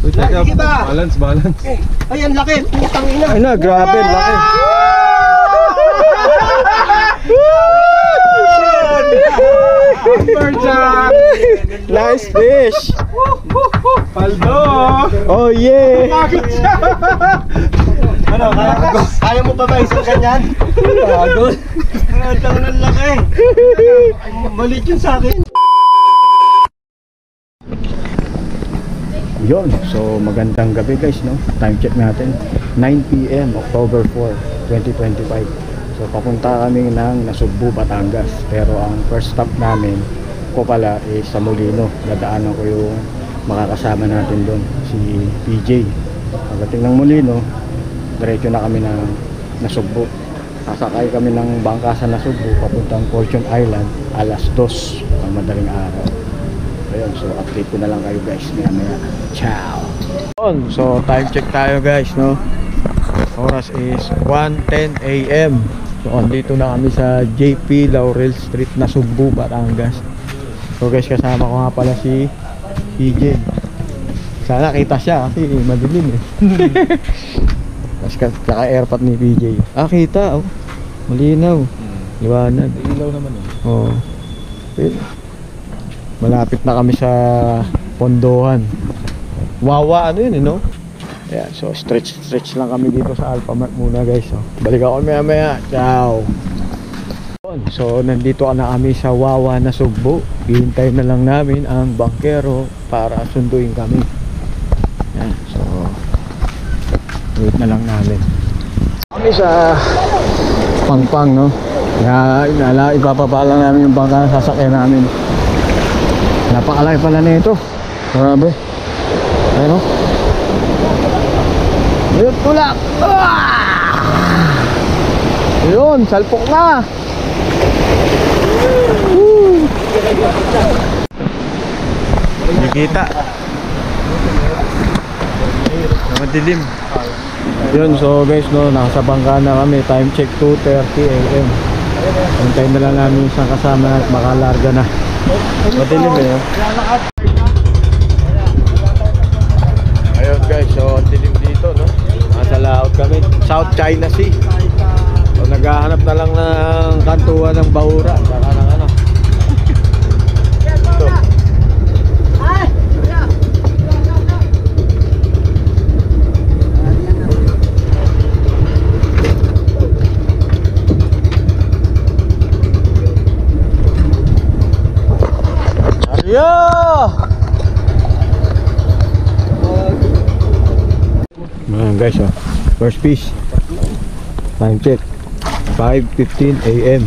Wait, teka. Balance, balance. Ay, ang laki. Putang ina. Ay na, grabe, laki. Nice fish. Paldo! Oh yeah. Bakit siya? Ano, kaya mo pa ba isang ganyan? Pagod. Ang ng laki. Malit yun sa akin. Yon, so magandang gabi guys, no? Time check natin 9 PM, October 4, 2025. So papunta kami ng Nasugbu, Batangas. Pero ang first stop namin ko pala is sa Molino. Dadaanan ko yung makakasama natin doon, si PJ. Pagdating ng Molino, diretso na kami ng Nasugbu. Sasakay kami ng bangka sa Nasugbu papuntang Fortune Island alas 2 ang madaling araw. Ayun, so update ko na lang kayo guys maya. Ciao. So time check tayo guys, no? Oras is 1:10 AM. So andito na kami sa JP Laurel Street, Nasugbu, Batangas. So guys, kasama ko nga pala si PJ. Sana kita siya kasi madilim eh. Tapos saka airpot ni PJ. Ah, kita oh. Malinaw. Liwanag. Ilaw naman eh. Oo. Malapit na kami sa Pondohan. Wawa ano yun, no? Ayan, so stretch lang kami dito sa Alphamart muna guys. So, balik ako maya. Ciao. So nandito na kami sa Wawa, Nasugbu. Hihintay na lang namin ang bangkero para sunduin kami. Ayan, so wait na lang namin. Kami sa Pangpang, no? Kaya ipapapa lang namin yung bangka na sasakyan namin. Napakalaki pala na ito. Grabe. Ayun o. Ayun, tulak. Ayun, salpok na. Hindi kita. Madilim. Yun, so guys, no, nasa bangka na kami. Time check 2:30 AM. Hintayin na lang namin isang kasama at makalarga na. Madilim eh. Ayun guys, so dilim dito, no? Nasa laot kami, South China Sea. So naghahanap na lang ng kantuan ng Bahura. Saka ng ano. Ito. Ayan guys, oh. First fish. Time check 5:15 AM.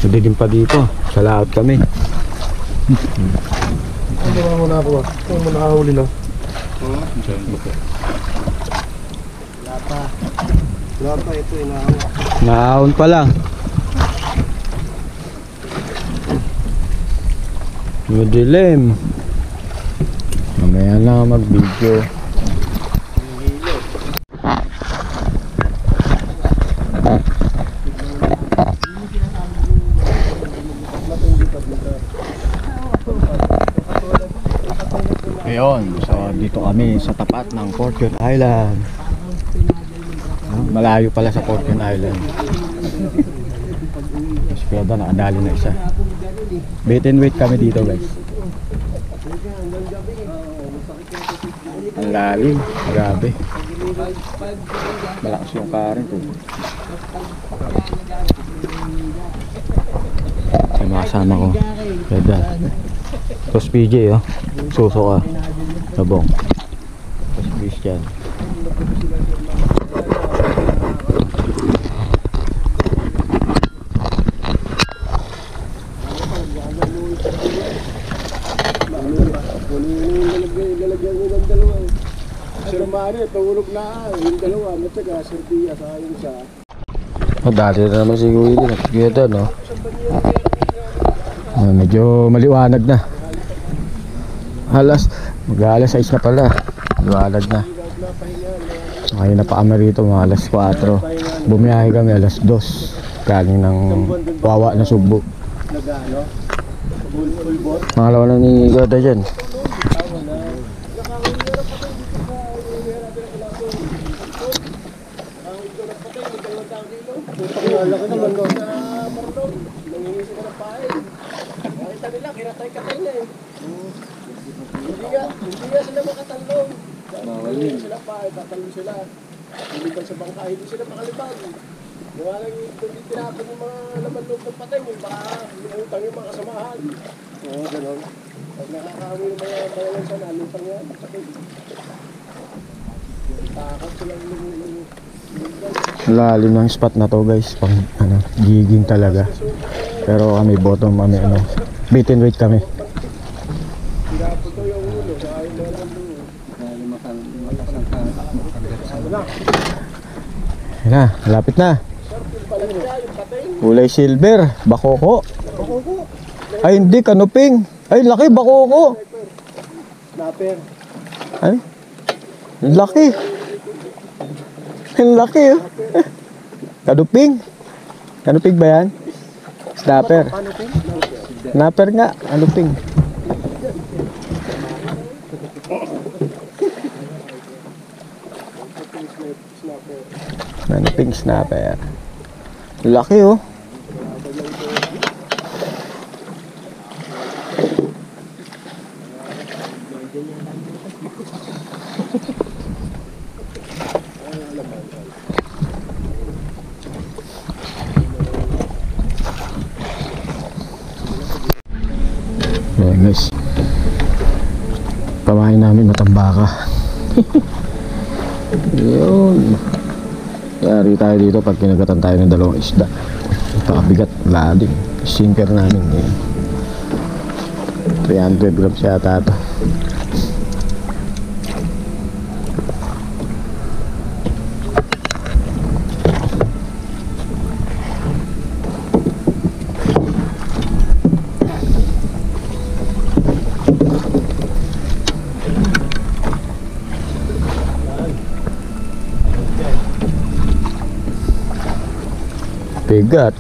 Madilim pa dito. Sa laot kami. Hindi mo muna ako. Kung mo nakahuli lang. Wala pa ito, inahawa. Naahon pa lang. Madilim. Mamaya na mag-video. Ayun, so dito kami sa tapat ng Fortune Island. Malayo pala sa Fortune Island. Mas kaya nakadali na isa. Bait and wait kami dito guys. Ang lalim, grabe. Malakas yung current eh. Sa mga kasama ko, ganda. Tapos PJ oh, suso ka. Sabong. Tapos Christian. Sir Mario, tawulog na yung dalawa, matyaga, Sir Pia, sa yung isa. Oh, dati na naman si Willie, nakikita no? Medyo maliwanag na. Mag-alas 6 na pala. Maliwanag na. Ngayon na pa kami rito, mga alas 4. Bumiyahe kami alas 2. Galing ng Wawa, Nasugbu. Pangalawa na ni Gada dyan. Laki naman doon. Marlon, nangingi sila ng pain. Nakita nila, kinatay-katay na eh. Hindi nga sila makatalong. Nangingi sila pain, tatalong sila. Hindi ba sa bangka, hindi sila makalipad. Gawa lang yung tinapon yung mga laman loob ng patay, yung baka utang yung mga kasamahan. Oo, gano'n. Pag nakakahawi yung mga bayalan sa nalutang yan, sakit. Takot silang lumulunod. Lalim ng spot na to guys, pang ano, giging talaga. Pero kami bottom, kami ano, beat and weight kami. Tinapon to yung ulo, sa ayaw mo lang doon. Ayan na, lapit na. Pala niya, yung patay. Kulay silver, bakoko. Ay hindi, kanuping. Ay laki, bakoko. Snapper. Ay, ang laki. Ang laki oh. Kanuping. Kanuping ba yan? Snapper. Snapper nga, kanuping. Kanuping snapper. Laki oh. Ayan guys, pamain namin matambaka. Yun, yari tayo dito pag kinagatan tayo ng dalawang isda. Pakabigat, lalim. Sinker namin ngayon 300 grams yata ito. Bigat.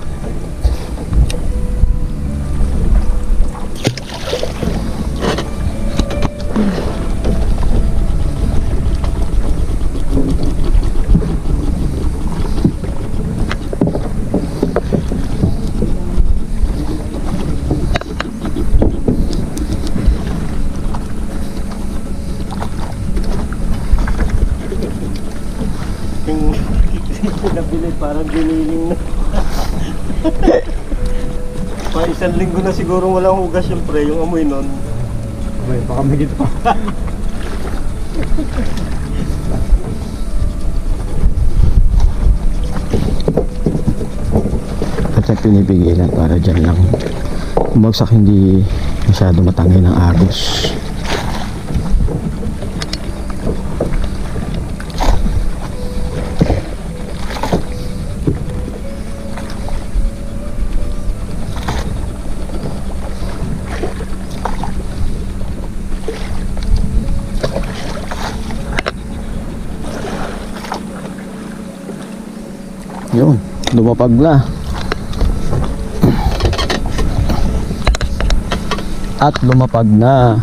Nabili, parang giniling na. Pa isang linggo na siguro walang hugas yung pre, yung amoy nun. May baka may gito pa. At pinipigilan para dyan lang bumagsak, hindi masyado matangay ng agos. Yun, lumapag na. At lumapag na.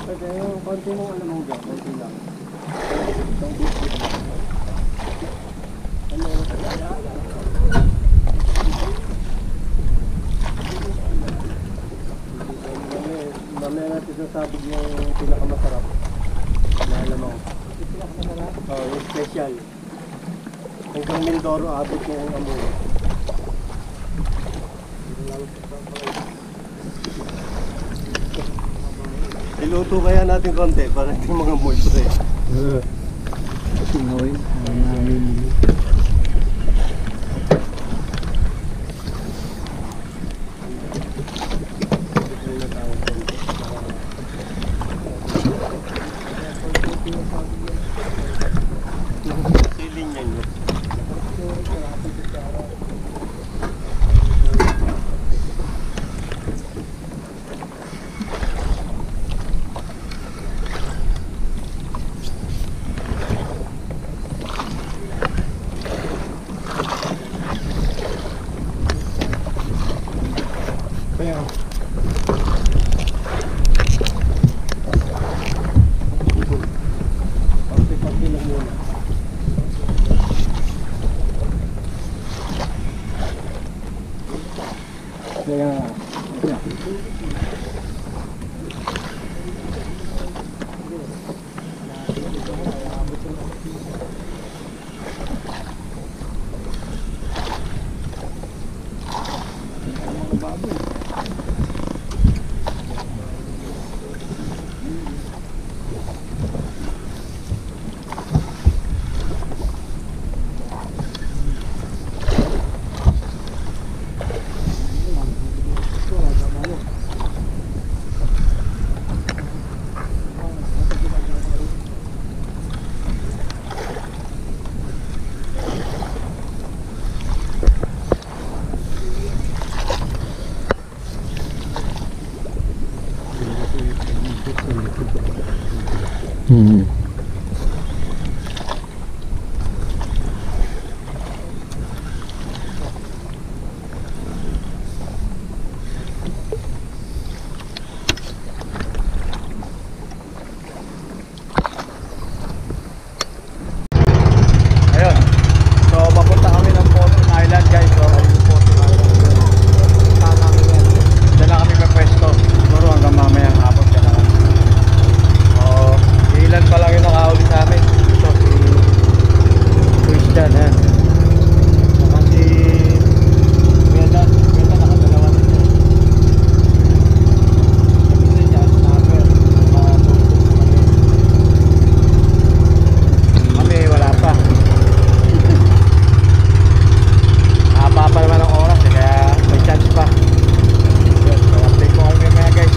Pwede yung konti mong alam mo dyan, konti lang. Mamaya natin sasabog yung pinakamasarap na alam mo. Pinakamasarap? Oo, yung special. Hanggang Mindoro abot yung amoy. Iluto kaya natin konti para hindi mga moisture. Sinoy, Siling yan yun. Ayun. So papunta kami ng Fortune Island guys. So ayun yung Fortune Island. Punta namin yan. Diyan na kami pwesto. Siguro hanggang mamayang hapon dyan na kami. So ilan pa lang yung nakahuli sa amin. Ito si Christian yan. Saka si Beda nakadalawa din yan. Sabi din niya, snapper. Kami wala pa. Haba pa naman ang oras kaya may chance pa. Yun, so update ko kayo mga guys.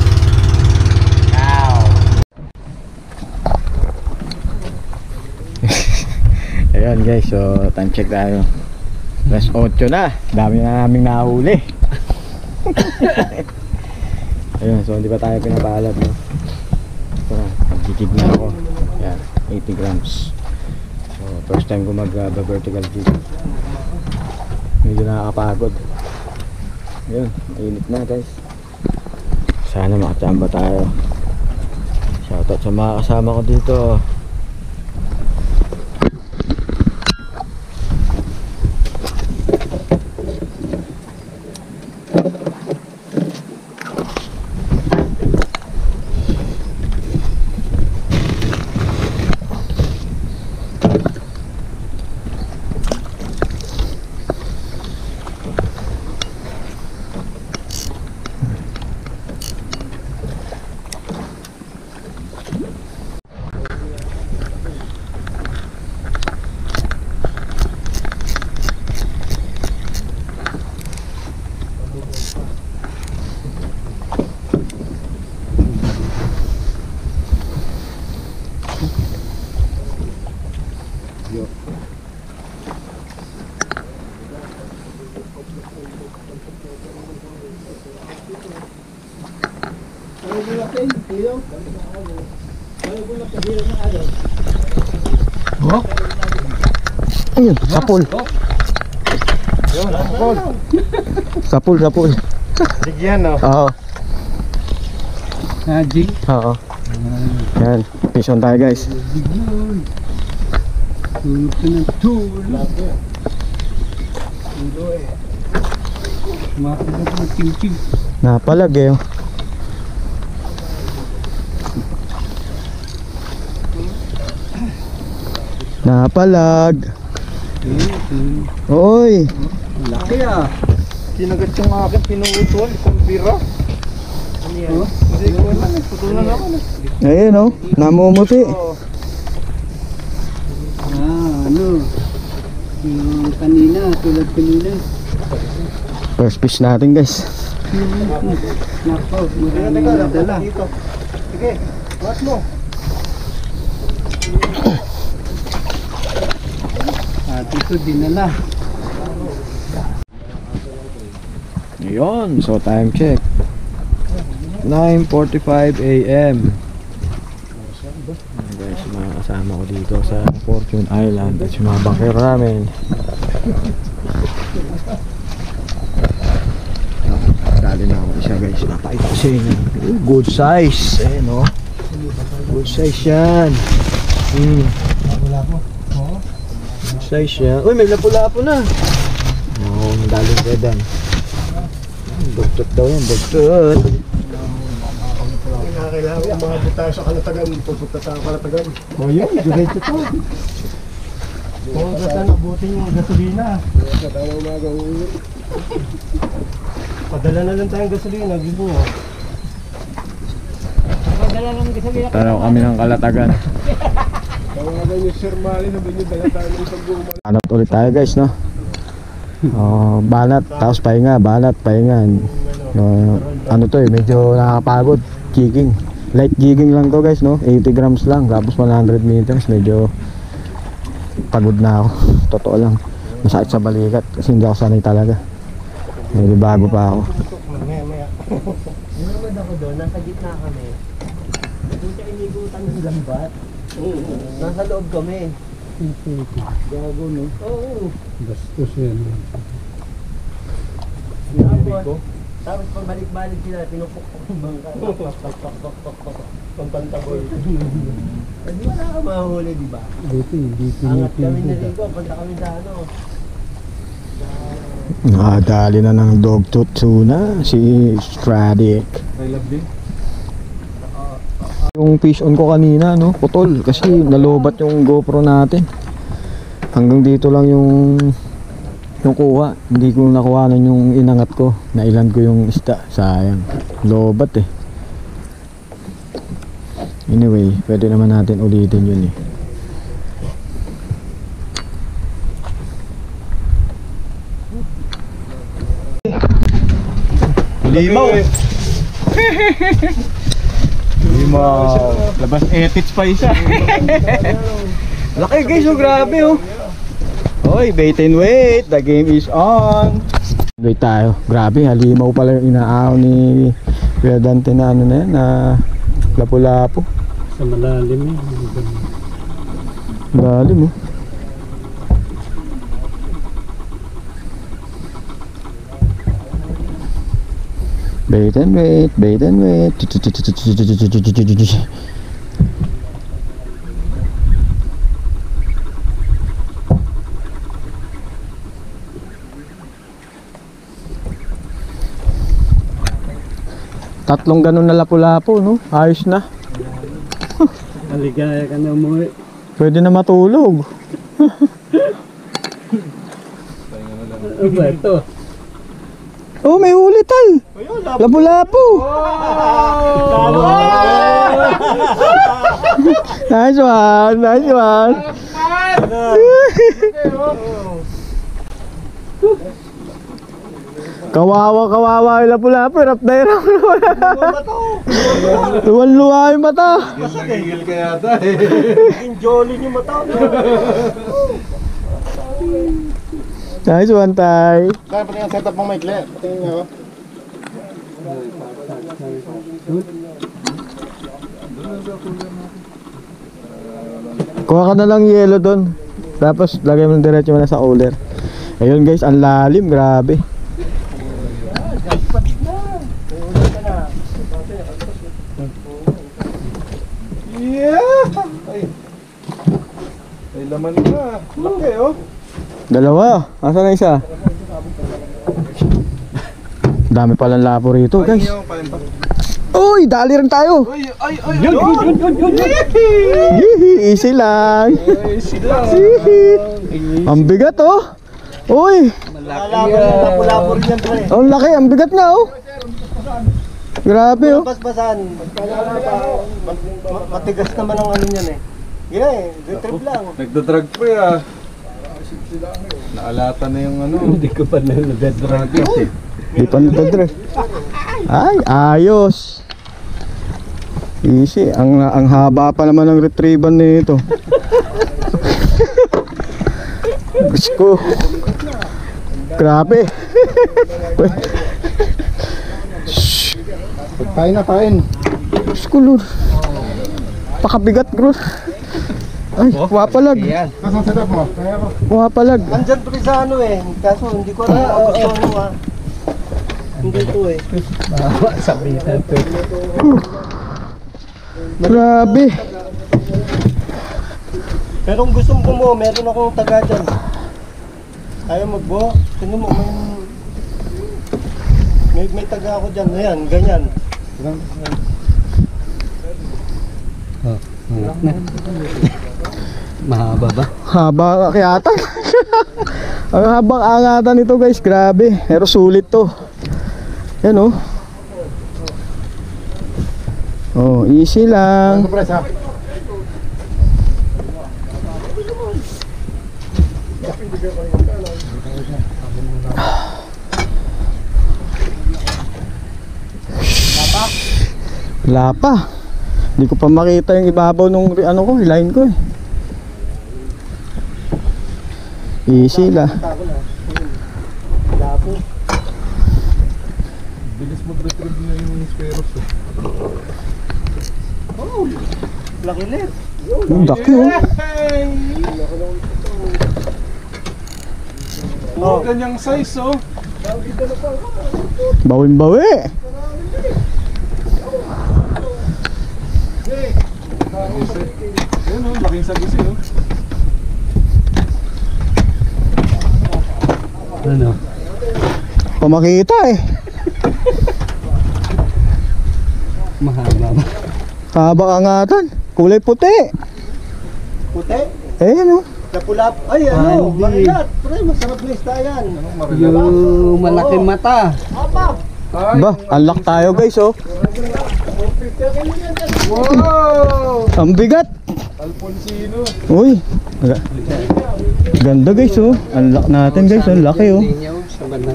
Now ayun guys, so time check tayo. Plus 8 na. Dami na naming nahuli. Ayun, so hindi pa tayo pinapalad, no? So nagkikig na ako. Yan, 80 grams. So first time ko mag-vertical jig. Medyo nakakapagod. Yun, mainit na guys. Sana makachamba tayo. Shoutout sa mga kasama ko dito. Oh? Ayun, sapul. Ayun, sapul. Sapul. Bigyan, no? Oo. Jig? Oo. Yan, mission tayo guys. Bigyan. Tulog ka ng tulog. Tulo eh. Makakalap ng ting-ting. Napalag eh. Napalag. Oy. Laki ah. Kinagat yung aking pinuutuan, isang bira. Ano yan? Hindi ko alam, putulan ako na. Ayun oh, namumuti. Ano? Yung kanina, tulad kanina. First fish natin guys. Nako, maraming nadala. Sige, bukas mo. At ito dinala. Ayun, so time check 9:45 AM. Guys, mga kasama ko dito sa Fortune Island at yung mga bangker namin. Dali na ako isa guys, napakita ko sa inyo. Good size, eh no. Good size yan. Good size yan. Uy, may lapu-lapu na. Oo, madaling redan. Dugtot daw yan, dugtot. Kailangan yung mga butayo sa Kalatagan, pupunta sa Kalatagan. O yun, diretso to. Kung gata nabutin yung gasolina. Sa tayo umaga uwi. Padala na lang tayong gasolina, gusto mo. Padala lang gasolina. Taraw kami ng Kalatagan. Tawagan yung Sir Mali, sabi niyo dala tayo ng isang guma. Hanap ulit tayo guys, no? Banat, tapos pahinga, banat, pahinga. Ano to eh, medyo nakakapagod. Jigging. Light jigging lang to guys, no? 80 grams lang, tapos 100 meters. Medyo pagod na ako. Totoo lang. Masakit sa balikat kasi hindi ako sanay talaga. Medyo bago pa ako. Maya. Nanonood ako doon, nasa gitna kami. Doon siya inigutan ng lambat. Nasa loob kami. Gago, no? Oo. Bastos yan. Tapos pag balik-balik sila, pinupukpok yung bangka. Pampantaboy. Hindi wala ka mahuli, di ba? Dito. Angat kami na rito, punta kami sa ano. Nakadali na ng dog tooth tuna si Stradic. I love din. Yung fish on ko kanina, no, putol kasi nalobat yung GoPro natin. Hanggang dito lang yung kuha. Hindi ko nakuhanan yung inangat ko. Nailan ko yung isda. Sayang. Lobat eh. Anyway, pwede naman natin ulitin yun eh. Limaw! Limaw! Labas etits pa isa. Laki guys, oh, grabe oh. Hoy, bait and wait, the game is on. Wait tayo, grabe, halimaw pala yung inaaw ni Kuya Dante na ano na yan, na lapu-lapu. Sa malalim eh. Lalim oh. Bait and wait, bait and wait. Tatlong ganun na lapu-lapu, no? Ayos na. Maligaya ka na umuwi. Pwede na matulog. Ano ba ito? Oh, may huli tay. Lapu-lapu. Nice one, nice one. Kawawa yung lapu-lapu. Hirap na hirap. Luwan-luwa yung mata. Nagigil ka yata eh. Yung jolly yung mata. Nice one, tay. Kaya pati ang setup mong maikli. Patingin nga ako. Kuha ka na lang yelo doon. Tapos lagay mo diretso mo na sa cooler. Ayun guys, ang lalim, grabe. Yeah! Ay laman na. Laki oh. Dalawa. Asa na isa? Dami palang lapo rito guys. Uy, dali rin tayo. Yun! Hihi, easy lang. Ang bigat oh. Uy, Lapo-lapo rin yan pre. ang laki, ang bigat nga oh. Grabe oh. Basbasan. Matigas naman ang ano niyan eh. Yan eh, trip lang. Nagdadrag pa ah. Naalata na yung ano. Hindi ko pa na-dedrag. Di pa natadre. Ay, ayos. Easy, ang haba pa naman ng retrieval nito. Gusto ko. Grabe. Kain na kain. Gusto ko lur. Pakabigat bro. Ay, wapalag. Nasaan setup mo? Kaya ako. Wapalag. Nandyan pre sa ano eh. Kaso hindi ko alam kung gusto mo ah. Hindi ito eh. Sabitan to. Grabe. Pero kung gusto mo bumuo, meron akong taga dyan. Ayaw magbuo. Tingnan mo, may taga ako dyan. Ayan, ganyan. Mahaba ba? Haba kaya ata. Ang habang angatan nito guys, grabe. Pero sulit to. Yan oh. Oh, easy lang. Ano press ha? Wala pa. Hindi ko pa makita yung ibabaw nung ano ko, line ko eh. Easy lang. Lapo. Bilis mag-retrieve na yung speros eh. Oh, laki ulit. Ang laki oh. Oh, ganyang size oh. Bawin-bawi. Yan oh, laking sagisi oh. Ano? Pamakita eh. Mahaba ba? Haba angatan. Kulay puti. Puti? Eh ano? Kapulap. Ay ano, marilat. Pre, masarap na isda yan. Yung malaking mata. Ba, unlock tayo guys oh. Wow! Ang bigat. Alfonsino. Uy. Ganda guys oh. Unlock natin guys. Ang laki oh. Sabat na.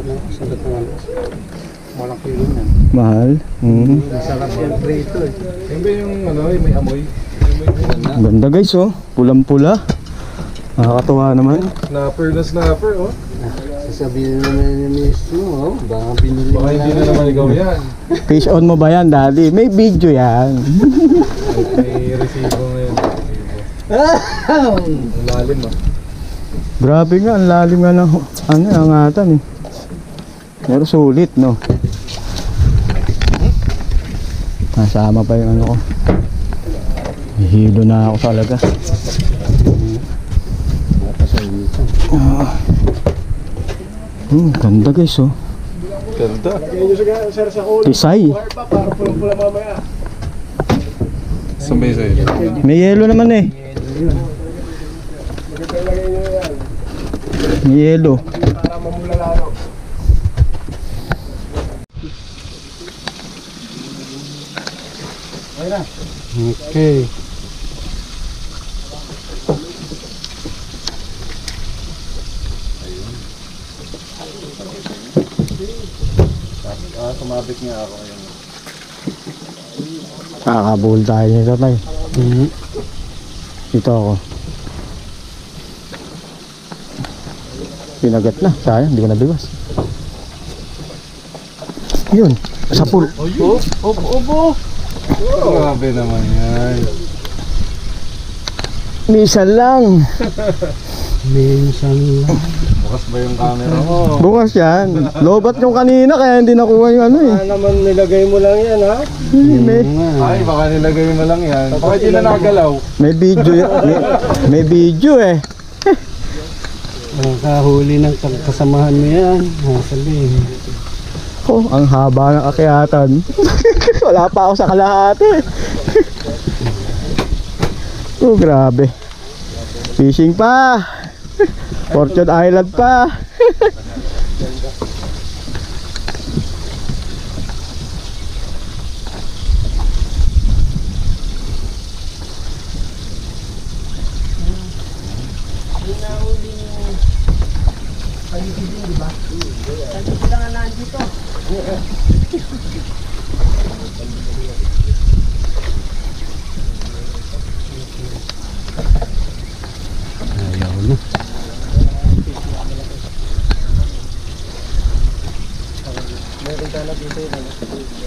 Malaki rin yan. Mahal. Masarap yan prito eh. Yan ba yung ano, yung may amoy? Ganda guys oh. Pulang-pula. Nakakatuwa naman. Snapper oh. Sasabihin naman ni Miss mo, baka binili Baka hindi na naman ikaw yan. Fish on mo ba yan daddy? May video yan. May resibo ngayon. Ang lalim ah. Grabe nga. Ang lalim nga ng angatan eh. Pero sulit no. Nasama pa yung ano ko. Hihilo na ako talaga. Ganda guys oh. Ganda. Kaya nyo sir sa huli. Tisay. Para pulang-pula mamaya. Sa may sa'yo. May yelo naman eh. May yelo. Para mamula lalo. Okay. Sumabit nga ako ngayon. Kakabul tayo nito tayo. Dito ako. Pinagat na. Sayang, hindi ko nabiwas. Yun. Sa pool. Opo. Grabe naman yan. Minsan lang. Minsan lang. Bukas ba yung camera mo? Bukas yan. Lobat yung kanina kaya hindi nakuha yung ano eh. naman nilagay mo lang yan ha? Ay, baka nilagay mo lang yan. Baka hindi na nagalaw. May video may video eh. Nakahuli ng kasamahan mo yan. Sabihin. Oh, ang haba ng akyatan. Wala pa ako sa kalahati. Oh, grabe. Fishing pa. Fortune Island pa. Ayaw na.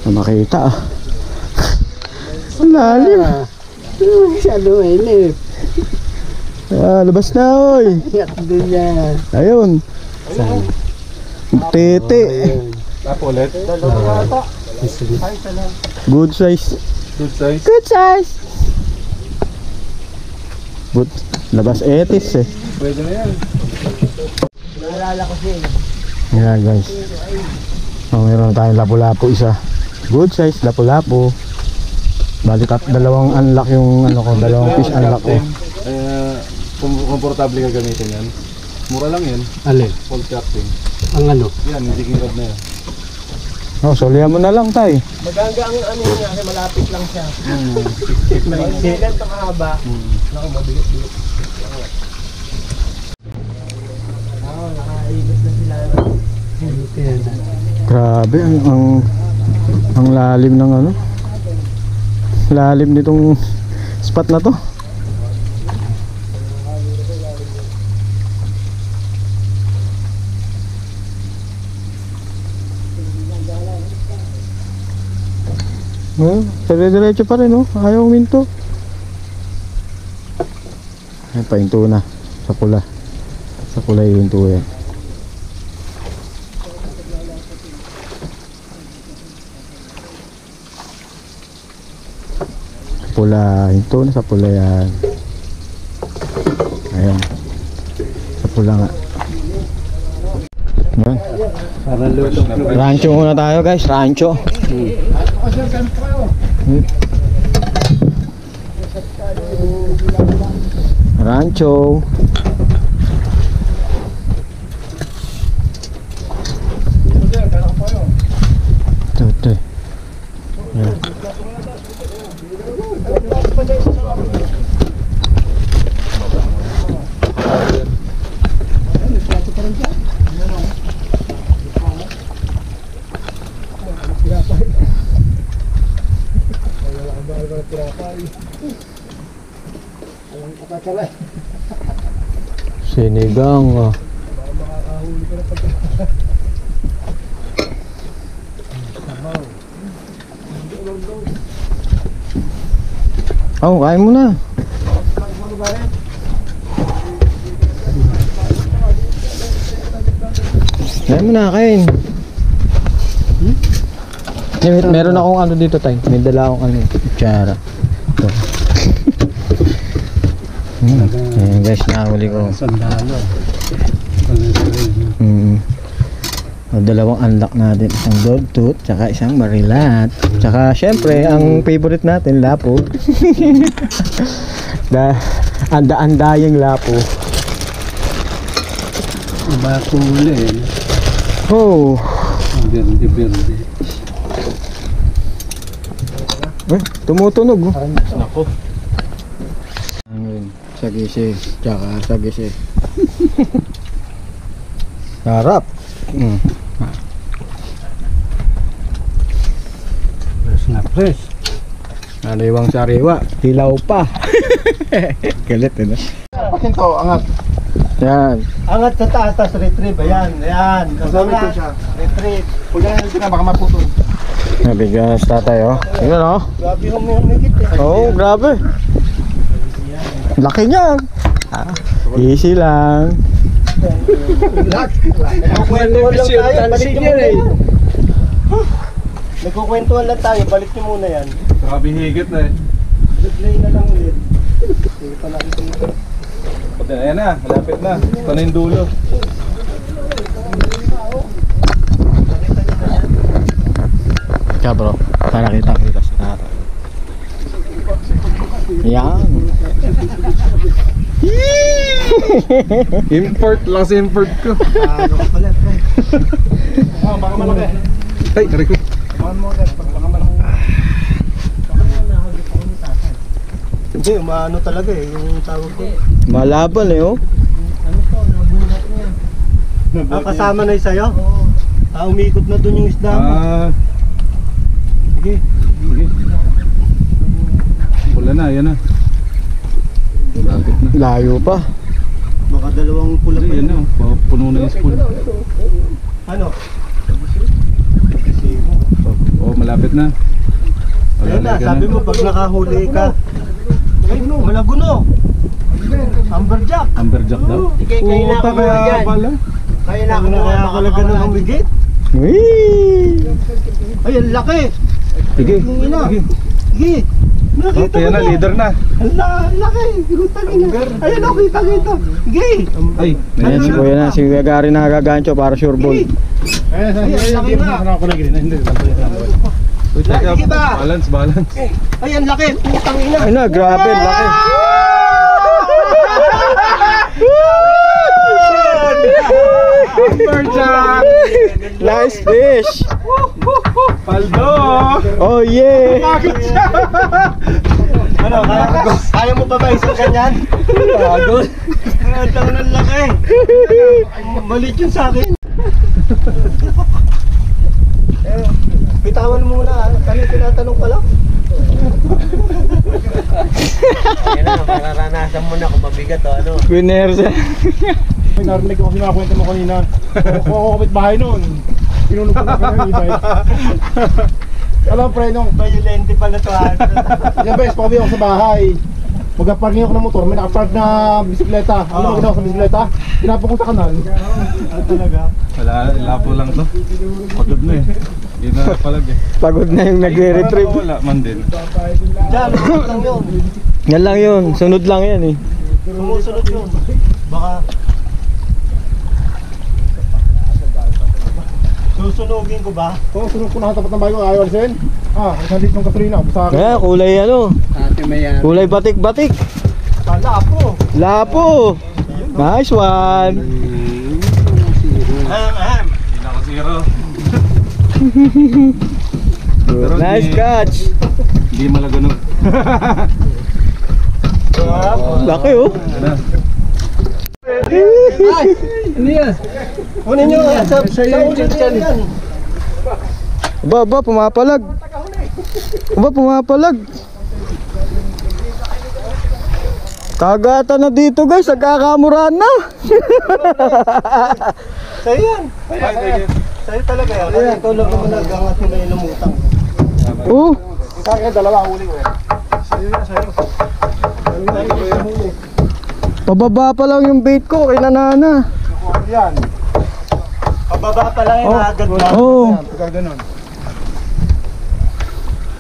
Makita ah. Ang lalim. Masyado mainip. Ah, labas na oy. Yak din yan. Ayun. Tete. Tapo ulit. Good size. Good size. Good size. Good. Labas etis eh. Pwede na yan. Naalala ko siya. Yan guys. Oh, meron tayong lapu-lapu isa. Good size lapu-lapu. Bali dalawang unlock yung ano ko, dalawang fish unlock ko. Komportable ka gamitin yan. Mura lang yan. Alin? Full crafting. Ang ano? Yan, hindi king rod na yan. Oh, solihan mo na lang tay. Magaga ang ano niya kasi malapit lang siya. Hindi ganito kahaba. Naku, mabigat-bigat. Nakailos na sila. Grabe ang lalim ng ano. Lalim nitong spot na to. Dire-diretso pa rin oh. Ayaw minto. Ayan pa yung tuna. Sa pula. Sa kulay yung tuna. Pula yung tuna, sa pula yan. Ayan. Sa pula nga. Ayan. Para luto. Rancho muna tayo guys, rancho. Rancho. Ito. Ayan. Sinigang. Oh, kain mo na. Kain mo na, kain. Meron akong ano dito tayo. May dala akong ano, kutsara. Ito. Ayan guys, nahuli ko. Sandalo. Dalawang unlock natin. Isang dogtooth, tsaka isang marilat. Tsaka syempre, ang favorite natin, lapo. Anda-andayang lapo. Bakuli. Oh. Berde. Tumutunog. Oh. Nako. Ayun, sagisi, tsaka sagisi. Sarap. Fresh na fresh. Sariwang sariwa, hilaw pa. Galit eh, no? Pakinto, angat. Yan. Angat sa taas, tas retrieve. Ayan. Sabi ko siya. Retrieve. Huwag yan natin na, baka maputol. Nabigas tatay, oh. Tingnan, oh. Grabe humigit eh. Oh, grabe. Laki niya. Easy lang. Nagkukwentuhan lang tayo, balik nyo muna yan. Nagkukwentuhan lang tayo, balik nyo muna yan. Grabe higit na eh. Replay na lang ulit. Sige pa natin ito. Ayan na, malapit na. Ito na yung dulo. Kaya bro, para kita sa tatay. Yan. Import, last import ko. Ano ka pala, pre? Baka malaki. Ay, kari ko. Baka malaki. Hindi, maano talaga eh, yung tawag ko. Malaban eh, oh. Ano to, nabunat niya. Kasama na yung sayo? Oo. Umikot na dun yung isda mo. Sige. Pula na, yan na. Malapit na. Layo pa. Baka dalawang pula pa Yan na, puno na yung spoon. Ano? Oh, malapit na. Ayun na, sabi mo pag nakahuli ka. Ay, malaguno. Amberjack. Amberjack daw. Kayo na ako kaya pala. Kaya na ako kaya pala ganun ang bigit. Whee! Ay, ang laki. Sige. Sige. Sige. Nakita Yan mo na, leader na. Ang laki. Gutangin na. Ayun, ako kita. Sige. Ay, Ayan si Kuya na, si Kuya Gary nakagagancho para sure ball. Ay, ang laki na. Wait, teka. Sige ba? Balance. Ay, ang laki. Putangin na. Ay na, grabe, laki. Amberjack! Nice fish. Paldo! Oh yeah. Bakit siya? Ano, kaya mo pa ba isang ganyan? Pagod. Ang ng laki. Malit yun sa akin. Bitawan mo muna. Kano tinatanong pa lang? Yan na, mararanasan mo na kung mabigat o ano. Winner siya. Narinig ko kasi nakakwento mo kanina. Kung ako kapit bahay noon, pinulog ko na ka ng e-bike. Alam pre, nung Violente pala to ha. ilang beses pa kami ako sa bahay. Magpa-parking ako ng motor, may nakapark na bisikleta. Ano ba ginawa sa bisikleta? Tinapon ko sa kanal. Talaga? Wala, lapo lang to. Pagod na eh. Hindi na palag eh. Pagod na yung nagre-retrieve. Wala man din. Diyan, lang yun. Yan lang yun, sunod lang yan eh. Sumusunod yun. Baka... Susunugin ko ba? Oo, sunod ko nakatapat ng bayo ko, ayaw alisin. Isang litro ng gasolina, sa akin. Kaya kulay ano, Ate Mayan. kulay batik-batik. Kala po. Lapo. Nice one. Ahem. Hindi na ako zero. Nice catch. Hindi malaganog. Laki oh. Kunin nyo sa ulit yan. Aba, pumapalag. Aba, pumapalag. Kagatan na dito guys, nagkakamurahan na. Sa'yo yan. Sa'yo talaga yan. Kaya ikaw lang naman nag-angat nila yung lumutang. Oh, Sa akin, dalawa huli ko eh. pababa pa lang yung bait ko kay nanana. Yan. Pababa pa lang yung agad na. Oh, Pagka ganun.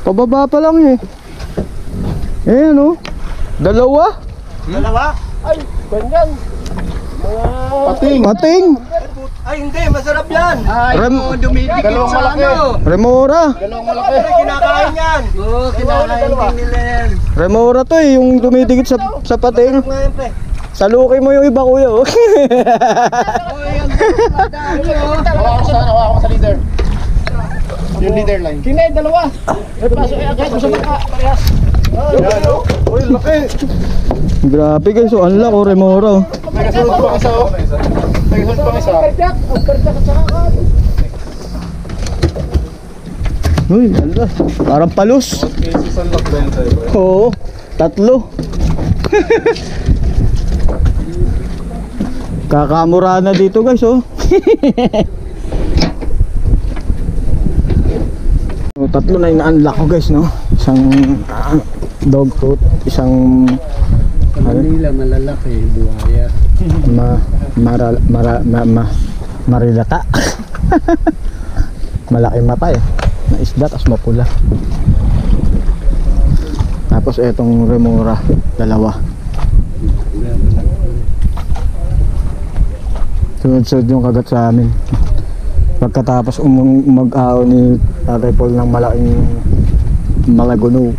pababa pa lang eh. Ayan oh. Dalawa. Dalawa? Ay, ganyan. Pating. Mating. Ay, hindi. Masarap yan. Dalawang malaki. Remora. Dalawang malaki. Kinakain yan. Oo, kinakain din nila yan. Remora to eh, yung dumidikit sa pating. Ngayon, pre. Salukin mo yung iba kuya oh. Hawa ko sa leader. Yung leader line. Kinay, dalawa. Pasok kaya kahit gusto maka parehas. Yan o. Uy, laki. Grabe guys, so unlock oh, Remora oh. May kasunod pang isa o. May kasunod pang isa. Uy, ala. Parang palos. Cases unlock ba yun sa'yo? Oo, tatlo. Kakamura na dito guys oh. So, tatlo na ina-unlock ko guys no. Isang dog tooth, isang Manila, malalaki, buhaya. marilata. Malaking mata eh. Na isda tas mapula. Tapos etong remora, dalawa. Sunod-sunod yung kagat sa amin. Pagkatapos mag-aw ni Tatay Paul ng malaking malaguno.